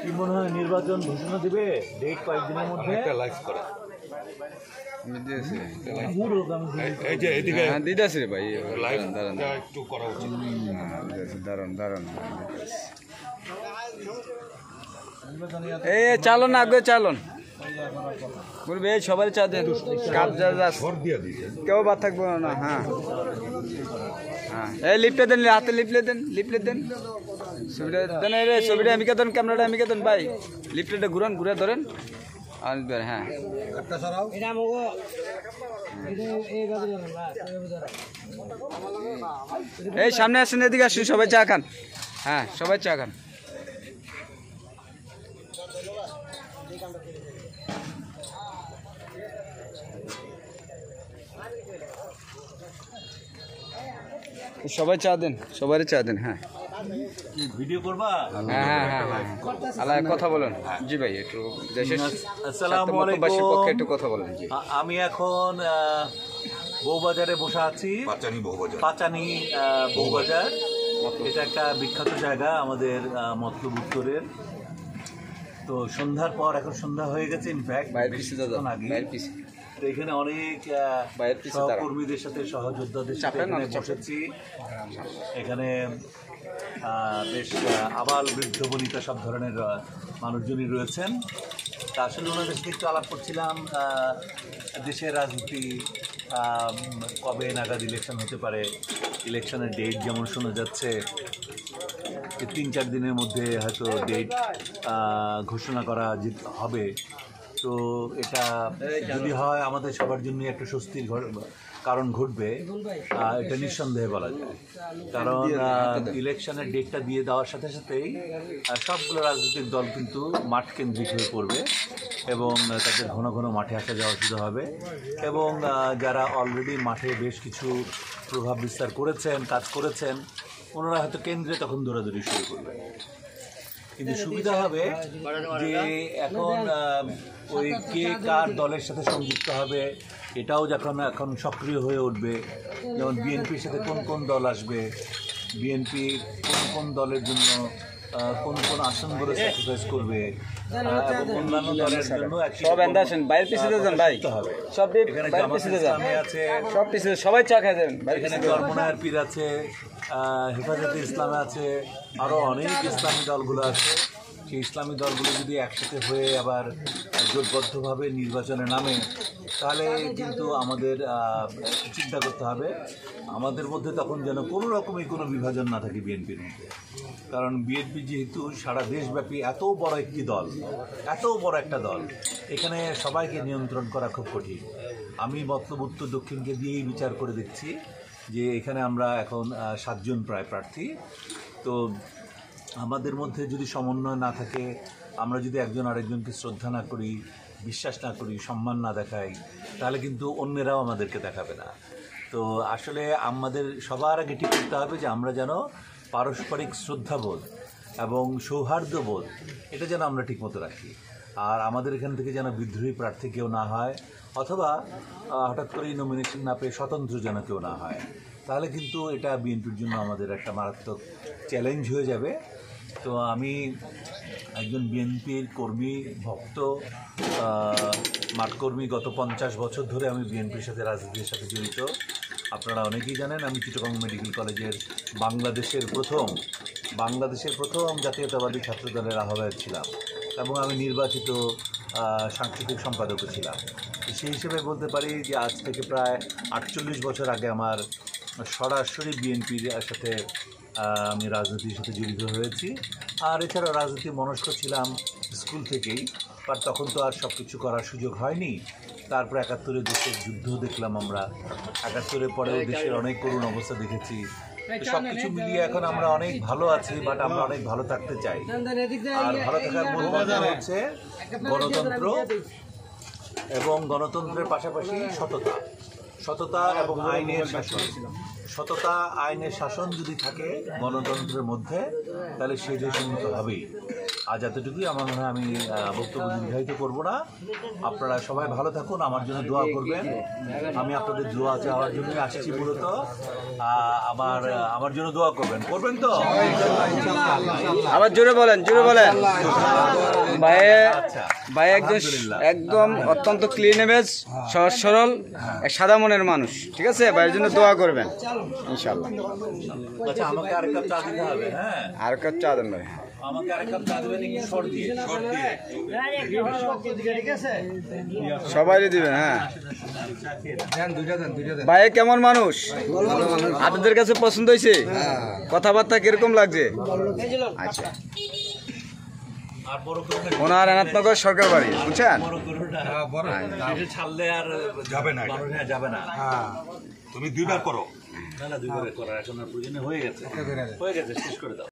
কি মনে হয় নির্বাচন ঘোষণা দিবে ডেট কয়েকদিনের মধ্যে? চালন আগে চালন বলবে সবাই চা দেন, কেউ বাদ থাকবো না। হ্যাঁ হ্যাঁ, এই লিপলে দেন, হাতে লিপলে দেন ছবিটা দেন, রে ছবিটা এমিকে দেন, ক্যামেরাটা এমিকে দেন ভাই, লিপলেটা ঘুরান, ঘুরে ধরেন। হ্যাঁ এই সামনে আসেন, এদিকে আসুন, সবাই চা খান। হ্যাঁ সবাই চা খান। সবাই চা দেন, সবারই চা দেন। হ্যাঁ ভিডিও করবা? হ্যাঁ হ্যাঁ হ্যাঁ হ্যাঁ, আল্লাহ কথা বলেন। জি ভাই একটু দেশের আসসালামু আলাইকুম, পক্ষে একটু কথা বলেন। জি আমি এখন বউবাজারে বসে আছি, পাচানি বউবাজার। এটা একটা বিখ্যাত জায়গা আমাদের মতলব উত্তরের। তো সন্ধ্যার পর, এখন সন্ধ্যা হয়ে গেছে, ইনফ্যাক্ট তো এখানে অনেক সহকর্মীদের সাথে, সহযোদ্ধাদের সাথে বসেছি। এখানে বেশ আবাল বৃদ্ধ বনিতা সব ধরনের মানুষজনই রয়েছেন। তা আসলে ওনাদের সাথে একটু আলাপ করছিলাম দেশের রাজনীতি, কবে নাগাদ ইলেকশন হতে পারে। ইলেকশনের ডেট যেমন শোনা যাচ্ছে 3-4 দিনের মধ্যে হয়তো ডেট ঘোষণা করা হবে। তো এটা যদি হয় আমাদের সবার জন্য একটা স্বস্তির কারণ ঘটবে, এটা নিঃসন্দেহে বলা যায়। কারণ ইলেকশনের ডেটটা দিয়ে দেওয়ার সাথে সাথেই সবগুলো রাজনৈতিক দল কিন্তু মাঠ কেন্দ্রিক হয়ে পড়বে এবং তাদের ঘন ঘন মাঠে আসা যাওয়া শুরু হবে। এবং যারা অলরেডি মাঠে বেশ কিছু প্রভাব বিস্তার করেছেন, কাজ করেছেন, ওনারা হয়তো কেন্দ্রে তখন দৌড়াদৌড়ি শুরু করবে। কিন্তু সুবিধা হবে যে এখন ওই কে কার দলের সাথে সংযুক্ত হবে এটাও যখন এখন সক্রিয় হয়ে উঠবে। যেমন বিএনপির সাথে কোন কোন দল আসবে, বিএনপি কোন কোন দলের জন্য কোন কোন আসনগুলো স্যাক্রিফাইস করবে এবং অন্যান্য দলের জন্য এখানে জামাত ইসলামী আছে, সবাই চা খাই দেন। এখানে চরমনায়ের পীর আছে, হেফাজতে ইসলামে আছে, আরও অনেক ইসলামী দলগুলো আছে। সেই ইসলামী দলগুলো যদি একসাথে হয়ে আবার জোটবদ্ধভাবে নির্বাচনে নামে, তাহলে কিন্তু আমাদের চিন্তা করতে হবে আমাদের মধ্যে তখন যেন কোনো রকমই কোনো বিভাজন না থাকে বিএনপির মধ্যে। কারণ বিএনপি যেহেতু সারা দেশব্যাপী এত বড় একটি দল, এত বড় একটা দল, এখানে সবাইকে নিয়ন্ত্রণ করা খুব কঠিন। আমি মতলব উত্তর দক্ষিণকে দিয়েই বিচার করে দেখছি যে এখানে আমরা এখন 7 জন প্রায় প্রার্থী। তো আমাদের মধ্যে যদি সমন্বয় না থাকে, আমরা যদি একজন আরেকজনকে শ্রদ্ধা না করি, বিশ্বাস না করি, সম্মান না দেখাই, তাহলে কিন্তু অন্যেরাও আমাদেরকে দেখাবে না। তো আসলে আমাদের সবার আগে ঠিক করতে হবে যে আমরা যেন পারস্পরিক শ্রদ্ধাবোধ এবং সৌহার্দ্যবোধ এটা যেন আমরা ঠিকমতো রাখি। আর আমাদের এখান থেকে যেন বিদ্রোহী প্রার্থী কেউ না হয়, অথবা হঠাৎ করেই নমিনেশন না পেয়ে স্বতন্ত্র যেন কেউ না হয়। তাহলে কিন্তু এটা বিএনপির জন্য আমাদের একটা মারাত্মক চ্যালেঞ্জ হয়ে যাবে। তো আমি একজন বিএনপির কর্মী, ভক্ত, মাঠকর্মী। গত 50 বছর ধরে আমি বিএনপির সাথে, রাজনীতির সাথে জড়িত। আপনারা অনেকেই জানেন আমি চিটাগং মেডিকেল কলেজের বাংলাদেশের প্রথম জাতীয়তাবাদী ছাত্র দলের আহ্বায়ক ছিলাম এবং আমি নির্বাচিত সাংস্কৃতিক সম্পাদকও ছিলাম। সেই হিসেবে বলতে পারি যে আজ থেকে প্রায় 48 বছর আগে আমার সরাসরি বিএনপির সাথে আমি রাজনীতির সাথে জড়িত হয়েছি। আর এছাড়া রাজনীতি মনস্ক ছিলাম স্কুল থেকেই, বাট তখন তো আর সব কিছু করার সুযোগ হয়নি। তারপর 71-এ দেশের যুদ্ধ দেখলাম আমরা, 71-এর পরেও দেশের অনেক করুণ অবস্থা দেখেছি। সব কিছু মিলিয়ে এখন আমরা অনেক ভালো আছি, বাট আমরা অনেক ভালো থাকতে চাই। আর ভালো থাকার মূল মন্ত্র হচ্ছে গণতন্ত্র এবং গণতন্ত্রের পাশাপাশি সততা এবং আইনের শাসন। সততা, আইনের শাসন যদি থাকে গণতন্ত্রের মধ্যে, তাহলে সে দেশ উন্নত হবেই। আজ এতটুকুই আমার মনে হয়, আমি বক্তব্য দীর্ঘায়িত করবো না। আপনারা সবাই ভালো থাকুন, আমার জন্য দোয়া করবেন। আমি আপনাদের দোয়া চাওয়ার জন্যই আসছি মূলত। আমার জন্য দোয়া করবেন তো? আবার জোরে বলেন, জোরে বলেন। ভাই একদম অত্যন্ত ক্লিন ইমেজ, সহজ সরল, এক সাদা মনের মানুষ। ঠিক আছে, ভাইয়ের জন্য দোয়া করবেন ইনশাল্লাহ। আচ্ছা, আমাকে আরেক কাপ চা দিতে হবে। হ্যাঁ, আর কাপ চা দেন ভাই। আমাকে আরেক কাপ চা দেবেন শর্ট দিয়ে। সবাই দিবেন। হ্যাঁ ভাই কেমন মানুষ আপনাদের কাছে পছন্দ হয়েছে? কথাবার্তা কিরকম লাগছে? আচ্ছা, ওনার এনাথনগর সরকার বাড়ি, বুঝছেন? ছাড়লে আর যাবে না। তুমি দুইবার করো। না, দুইবার করার এখন প্রয়োজন হয়ে গেছে, শেষ করে দাও।